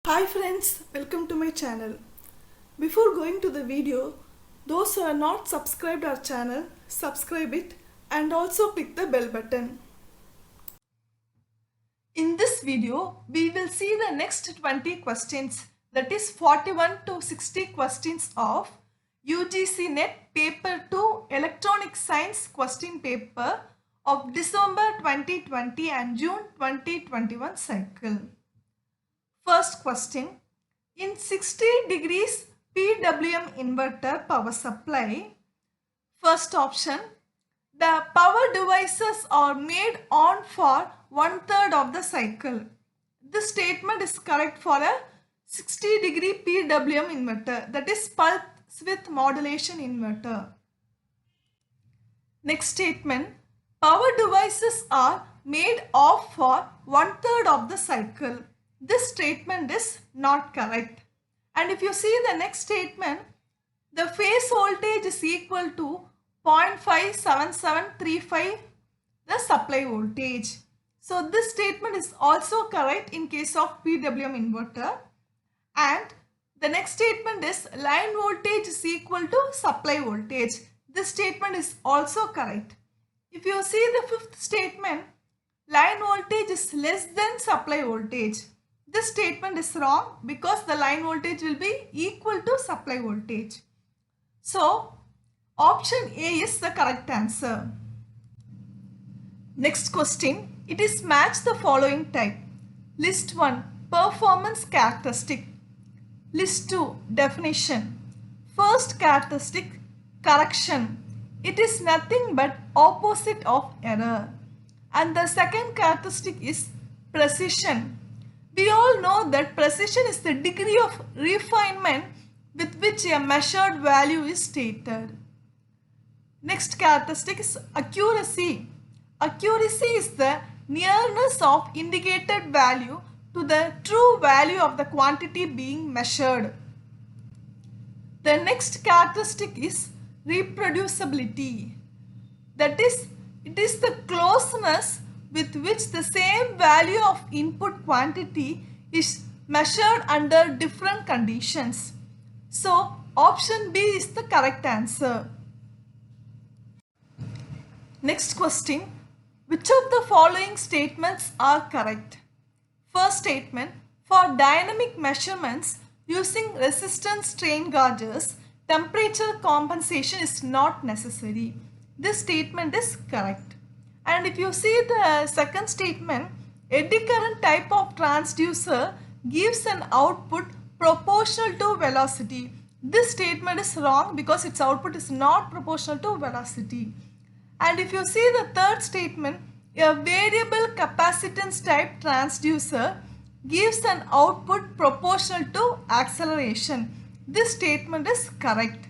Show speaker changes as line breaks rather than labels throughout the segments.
Hi friends, welcome to my channel. Before going to the video, those who are not subscribed our channel, subscribe it and also click the bell button. In this video, we will see the next 20 questions, that is 41 to 60 questions of UGC Net Paper 2 Electronic Science question paper of December 2020 and June 2021 cycle. First question, in 60 degrees PWM inverter power supply, first option, the power devices are made on for 1/3 of the cycle. This statement is correct for a 60 degree PWM inverter, that is pulse width modulation inverter. Next statement, power devices are made off for 1/3 of the cycle. This statement is not correct. And if you see the next statement, the phase voltage is equal to 0.57735 the supply voltage. So this statement is also correct in case of PWM inverter. And the next statement is line voltage is equal to supply voltage. This statement is also correct. If you see the fifth statement, line voltage is less than supply voltage. This statement is wrong because the line voltage will be equal to supply voltage. So, option A is the correct answer. Next question, it is match the following type. List 1, performance characteristic. List 2, definition. First characteristic, correction. It is nothing but opposite of error. And the second characteristic is precision. We all know that precision is the degree of refinement with which a measured value is stated. Next characteristic is accuracy. Accuracy is the nearness of indicated value to the true value of the quantity being measured. The next characteristic is reproducibility. That is, it is the closeness with which the same value of input quantity is measured under different conditions. So, option B is the correct answer. Next question, which of the following statements are correct? First statement, for dynamic measurements using resistance strain gauges, temperature compensation is not necessary. This statement is correct. And if you see the second statement, eddy current type of transducer gives an output proportional to velocity. This statement is wrong because its output is not proportional to velocity. And if you see the third statement, a variable capacitance type transducer gives an output proportional to acceleration. This statement is correct.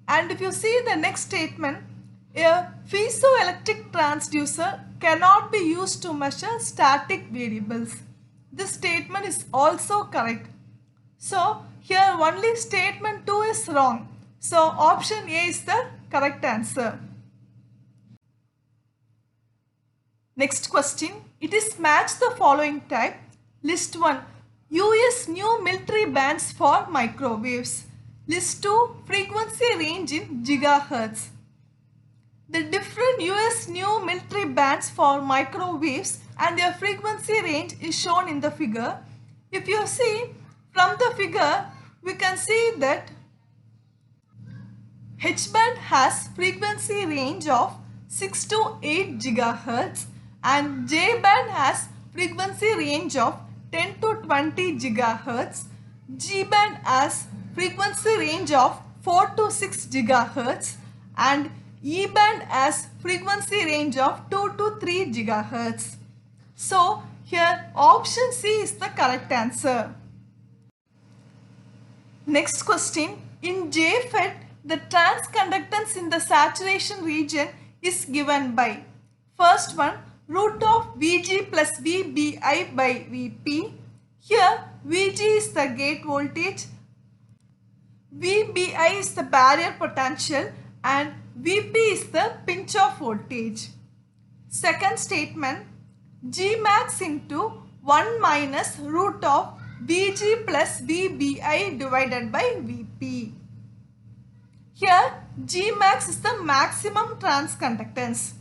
And if you see the next statement, a piezoelectric transducer cannot be used to measure static variables. This statement is also correct. So, here only statement 2 is wrong. So, option A is the correct answer. Next question, it is match the following type. List 1, US new military bands for microwaves. List 2, frequency range in gigahertz. The different US new military bands for microwaves and their frequency range is shown in the figure. If you see from the figure, we can see that H band has frequency range of 6 to 8 gigahertz and J band has frequency range of 10 to 20 gigahertz. G band has frequency range of 4 to 6 gigahertz and E band has frequency range of 2 to 3 gigahertz. So, here option C is the correct answer. Next question, in JFET, the transconductance in the saturation region is given by, first one, root of Vg plus Vbi by Vp. Here, Vg is the gate voltage, Vbi is the barrier potential and Vp is the pinch off voltage. Second statement, G max into 1 minus root of Vg plus Vbi divided by Vp. Here Gmax is the maximum transconductance.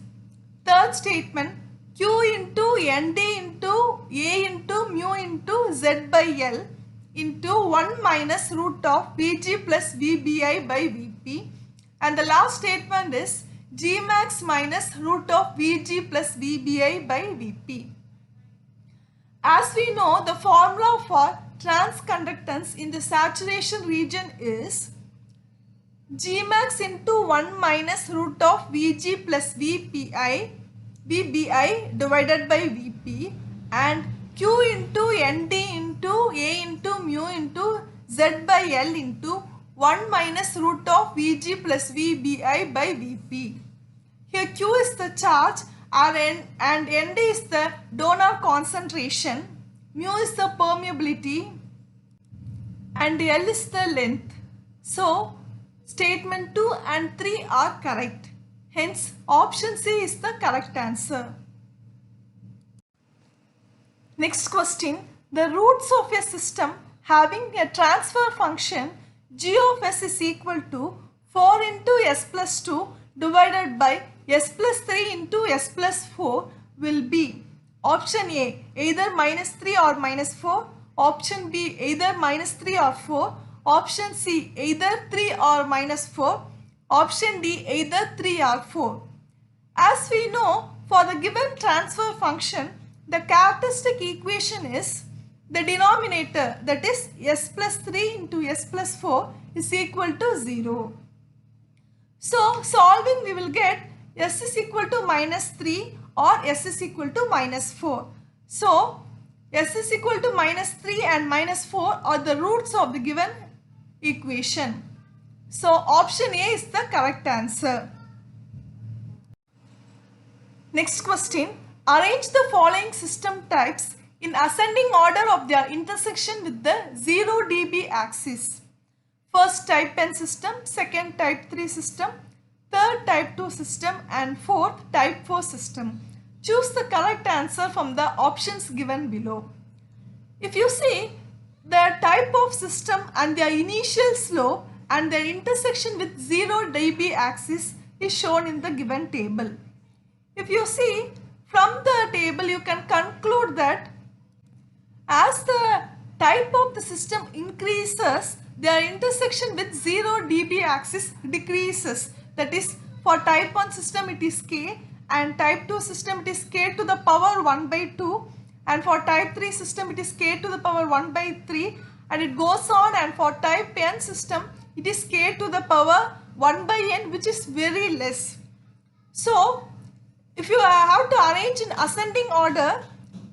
Third statement, Q into Nd into A into mu into Z by L into 1 minus root of Vg plus Vbi by Vp, and the last statement is Gmax minus root of Vg plus Vbi by Vp. As we know, the formula for transconductance in the saturation region is Gmax into 1 minus root of Vg plus Vbi divided by Vp, and Q into Nd into A into mu into Z by L into 1 minus root of Vg plus Vbi by Vp. Here Q is the charge and Nd is the donor concentration, mu is the permeability, and L is the length. So statement 2 and 3 are correct. Hence option C is the correct answer. Next question. The roots of a system having a transfer function g of s is equal to 4 into s plus 2 divided by s plus 3 into s plus 4 will be option A, either minus 3 or minus 4, option B, either minus 3 or 4, option C, either 3 or minus 4, option D, either 3 or 4. As we know, for the given transfer function, the characteristic equation is the denominator, that is s plus 3 into s plus 4 is equal to 0. So solving, we will get s is equal to minus 3 or s is equal to minus 4. So s is equal to minus 3 and minus 4 are the roots of the given equation. So option A is the correct answer. Next question. Arrange the following system types in ascending order of their intersection with the 0 dB axis. First type N system, second type 3 system, third type 2 system, and fourth type 4 system. Choose the correct answer from the options given below. If you see the type of system and their initial slope and their intersection with 0 dB axis is shown in the given table. If you see from the table, you can conclude that as the type of the system increases, their intersection with 0 dB axis decreases. That is, for type 1 system it is k, and type 2 system it is k to the power 1 by 2, and for type 3 system it is k to the power 1 by 3, and it goes on, and for type N system it is k to the power 1 by n, which is very less. So if you have to arrange in ascending order,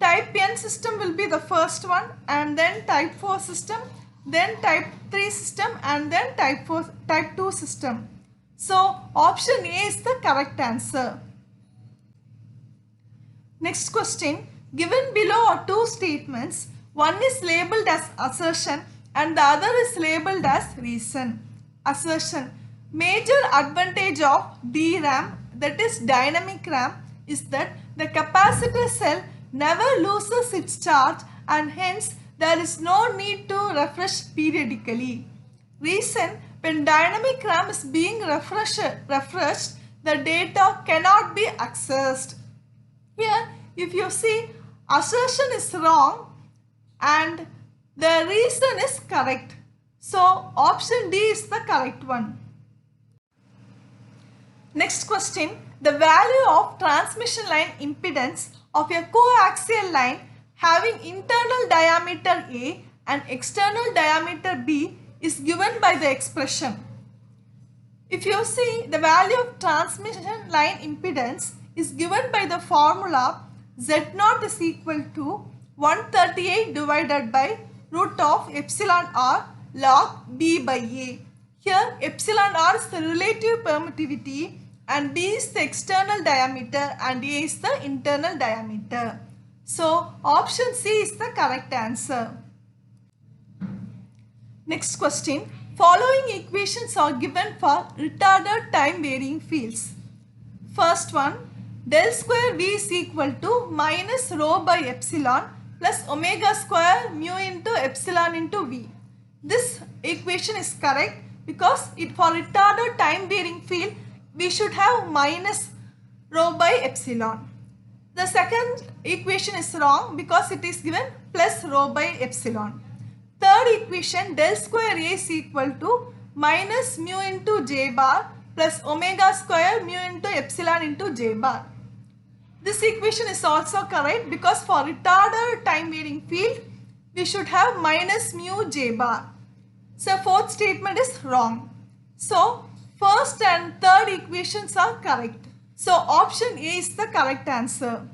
type N system will be the first one, and then type 4 system, then type 3 system, and then type 2 system. So option A is the correct answer. Next question. Given below are two statements. One is labeled as assertion and the other is labeled as reason. Assertion. Major advantage of DRAM, that is dynamic RAM, is that the capacitor cell never loses its charge and hence there is no need to refresh periodically. Reason. When dynamic RAM is being refreshed, the data cannot be accessed. Here, if you see, assertion is wrong and the reason is correct. So option D is the correct one. Next question. The value of transmission line impedance of a coaxial line having internal diameter A and external diameter B is given by the expression. If you see, the value of transmission line impedance is given by the formula Z0 is equal to 138 divided by root of epsilon r log B by A. Here epsilon r is the relative permittivity and B is the external diameter and A is the internal diameter. So option C is the correct answer. Next question. Following equations are given for retarded time varying fields. First one, del square V is equal to minus rho by epsilon plus omega square mu into epsilon into V. This equation is correct because for retarded time varying field we should have minus rho by epsilon. The second equation is wrong because it is given plus rho by epsilon. Third equation, del square A is equal to minus mu into j bar plus omega square mu into epsilon into j bar. This equation is also correct because for retarded time varying field we should have minus mu j bar. So fourth statement is wrong. So first and third equations are correct. So option A is the correct answer.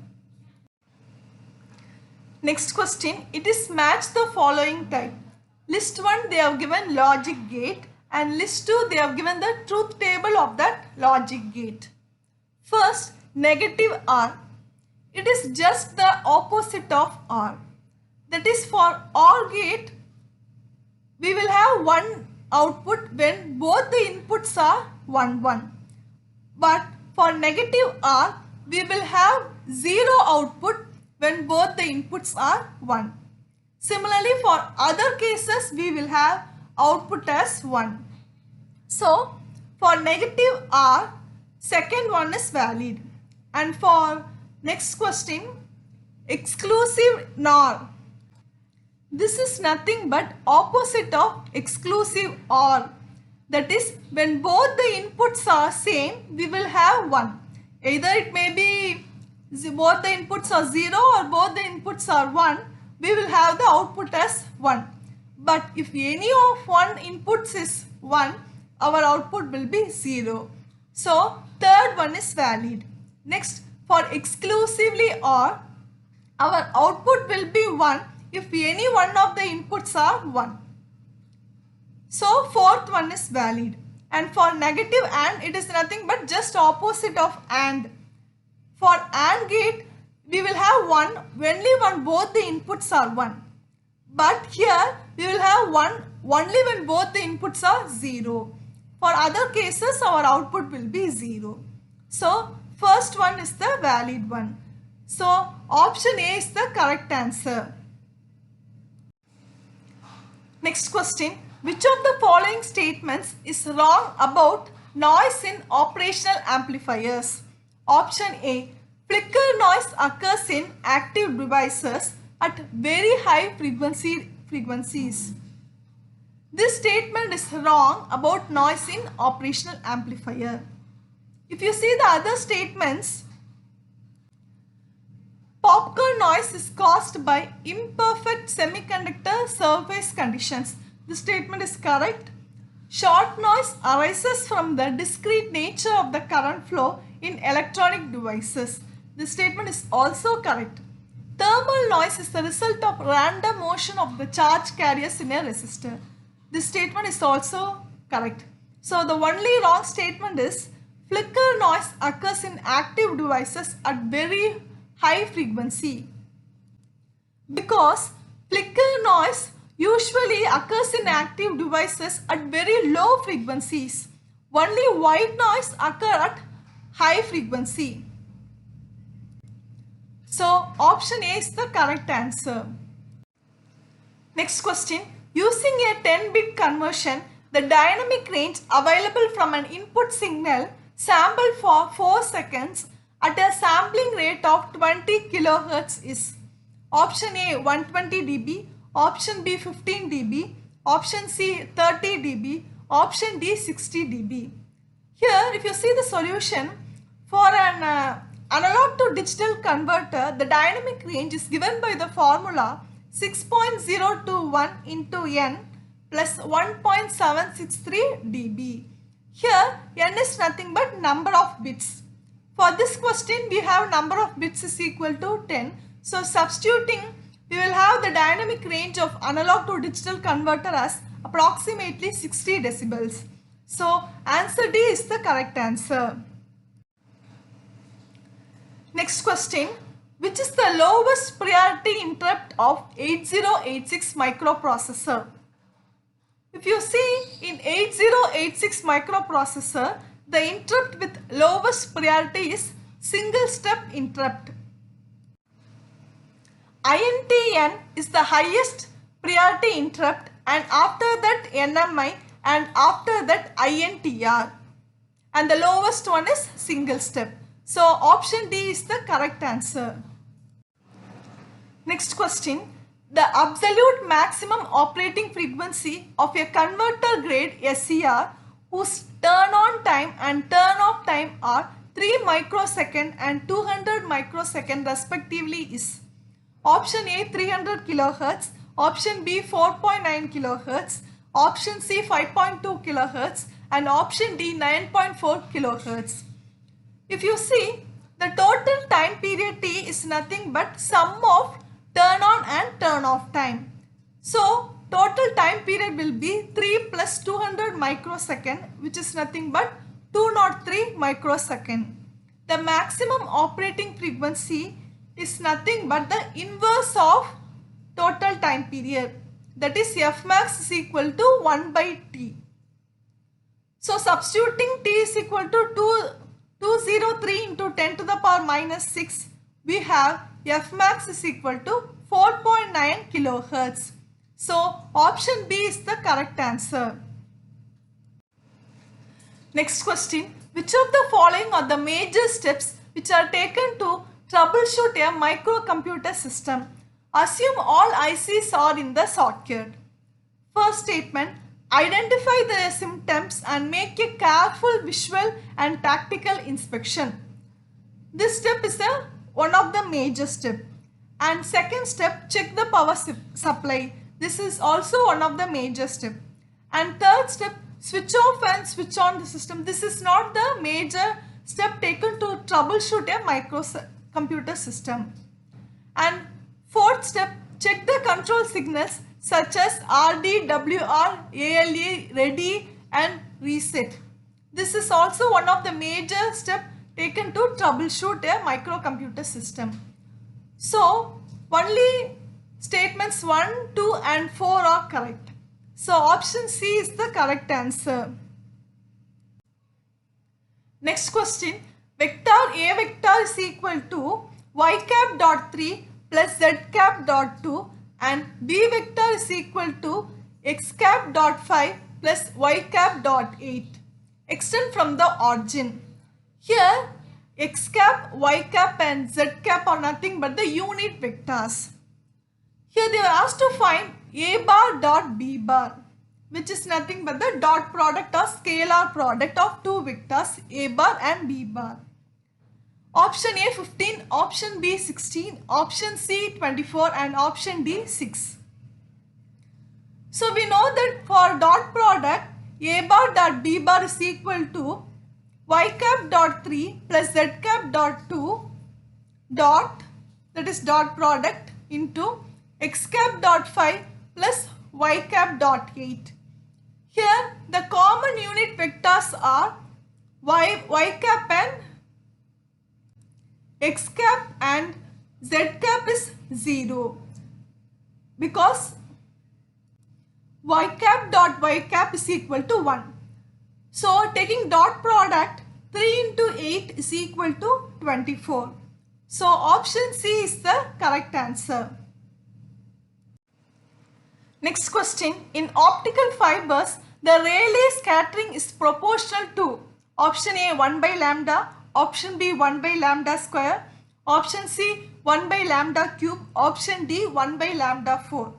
Next question, it is match the following type. List 1 they have given logic gate and list 2 they have given the truth table of that logic gate. First, negative R. It is just the opposite of OR. That is, for OR gate we will have one output when both the inputs are 1 1. But for negative R we will have 0 output when both the inputs are 1. Similarly, for other cases we will have output as 1. So for negative R, second one is valid. And for next question, exclusive NOR. This is nothing but opposite of exclusive OR. That is, when both the inputs are same, we will have 1. Either it may be both the inputs are 0 or both the inputs are 1, we will have the output as 1. But if any of one inputs is 1, our output will be 0. So third one is valid. Next, for exclusively OR, our output will be 1 if any one of the inputs are 1. So fourth one is valid. And for negative AND, it is nothing but just opposite of AND. For AND gate, we will have 1 only when both the inputs are 1. But here, we will have 1 only when both the inputs are 0. For other cases, our output will be 0. So first one is the valid one. So option A is the correct answer. Next question. Which of the following statements is wrong about noise in operational amplifiers? Option A. Flicker noise occurs in active devices at very high frequencies. This statement is wrong about noise in operational amplifier. If you see the other statements, popcorn noise is caused by imperfect semiconductor surface conditions. This statement is correct. Short noise arises from the discrete nature of the current flow in electronic devices. This statement is also correct. Thermal noise is the result of random motion of the charge carriers in a resistor. This statement is also correct. So the only wrong statement is flicker noise occurs in active devices at very high frequency. Because flicker noise usually occurs in active devices at very low frequencies. Only white noise occurs at high frequency. So option A is the correct answer. Next question. Using a 10-bit conversion, the dynamic range available from an input signal sampled for 4 seconds at a sampling rate of 20 kHz is option A 120 dB, option B 15 dB, option C 30 dB, option D 60 dB. Here if you see the solution, for an analog to digital converter, the dynamic range is given by the formula 6.021 into N plus 1.763 dB. Here N is nothing but number of bits. For this question we have number of bits is equal to 10. So substituting, we will have the dynamic range of analog to digital converter as approximately 60 decibels. So answer D is the correct answer. Next question. Which is the lowest priority interrupt of 8086 microprocessor? If you see in 8086 microprocessor, the interrupt with lowest priority is single step interrupt. INTN is the highest priority interrupt, and after that NMI, and after that INTR, and the lowest one is single step. So option D is the correct answer. Next question. The absolute maximum operating frequency of a converter grade SCR whose turn on time and turn off time are 3 microsecond and 200 microsecond respectively is option A 300 kHz, option B 4.9 kHz, option C 5.2 kHz, and option D 9.4 kHz. If you see, the total time period T is nothing but sum of turn on and turn off time. So total time period will be 3 plus 200 microsecond, which is nothing but 203 microsecond. The maximum operating frequency is nothing but the inverse of total time period, that is F max is equal to 1 by T. So substituting T is equal to 203 into 10 to the power minus 6, we have F max is equal to 4.9 kilohertz. So option B is the correct answer. Next question. Which of the following are the major steps which are taken to troubleshoot a microcomputer system? Assume all ICs are in the circuit. First statement. Identify the symptoms and make a careful visual and tactical inspection. This step is one of the major steps. And second step, check the power supply. This is also one of the major steps. And third step, switch off and switch on the system. This is not the major step taken to troubleshoot a microcomputer system. And fourth step, check the control signals such as RD, WR, ALE, ready and reset. This is also one of the major steps taken to troubleshoot a microcomputer system. So only statements 1, 2 and 4 are correct. So option C is the correct answer. Next question. Vector A vector is equal to y cap dot 3 plus z cap dot 2 and B vector is equal to x cap dot 5 plus y cap dot 8. Extend from the origin. Here x cap, y cap and z cap are nothing but the unit vectors. Here they are asked to find a bar dot b bar, which is nothing but the dot product or scalar product of two vectors a bar and b bar. Option A 15, option B 16, option C 24 and option D 6. So we know that for dot product a bar dot b bar is equal to y cap dot 3 plus z cap dot 2 dot, that is dot product, into x cap dot 5 plus y cap dot 8. Here the common unit vectors are y cap and x cap, and z cap is 0 because y cap dot y cap is equal to 1. So taking dot product, 3 into 8 is equal to 24. So option C is the correct answer. Next question. In optical fibers, the Rayleigh scattering is proportional to option A 1 by lambda, option B 1 by lambda square, option C 1 by lambda cube, option D 1 by lambda 4.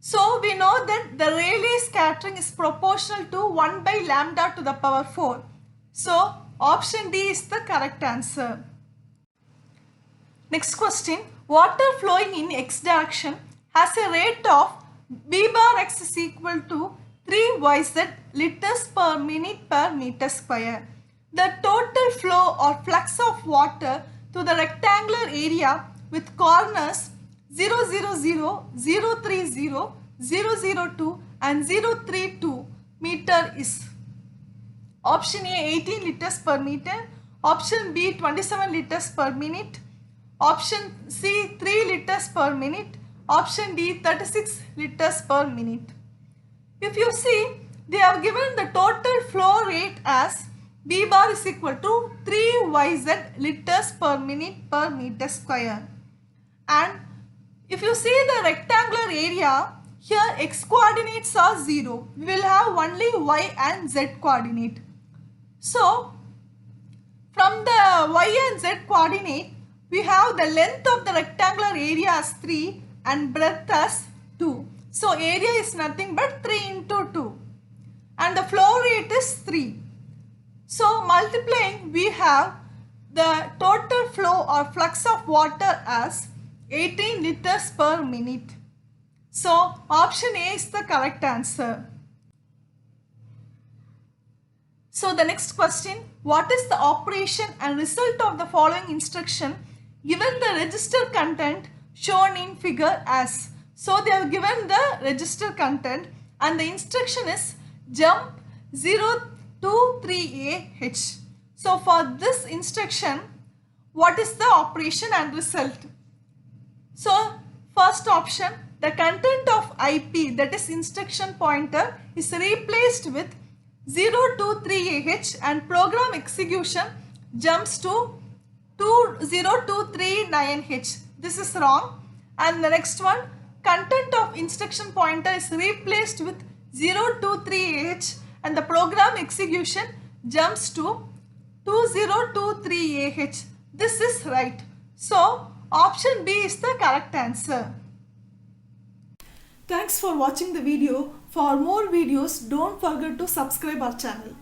So we know that the Rayleigh scattering is proportional to 1 by lambda to the power 4. So option D is the correct answer. Next question. Water flowing in x direction has a rate of B bar x is equal to 3 YZ liters per minute per meter square. The total flow or flux of water to the rectangular area with corners 000, 030, 002 and 032 meter is option A 18 liters per meter, option B 27 liters per minute, option C 3 liters per minute, option D 36 liters per minute. If you see, they have given the total flow rate as B bar is equal to 3 YZ liters per minute per meter square, and If you see the rectangular area, here x coordinates are 0. We will have only y and z coordinate. So, from the y and z coordinate, we have the length of the rectangular area as 3 and breadth as 2. So, area is nothing but 3 into 2. And the flow rate is 3. So, multiplying, we have the total flow or flux of water as 18 liters per minute. So, option A is the correct answer. So, the next question, what is the operation and result of the following instruction given the register content shown in figure as? So, they have given the register content and the instruction is jump 023AH. So, for this instruction, what is the operation and result? So, first option, the content of IP, that is instruction pointer, is replaced with 023AH and program execution jumps to 20239H. This is wrong. And the next one, content of instruction pointer is replaced with 023AH and the program execution jumps to 2023AH. This is right. So, option B is the correct answer. Thanks for watching the video. For more videos, don't forget to subscribe our channel.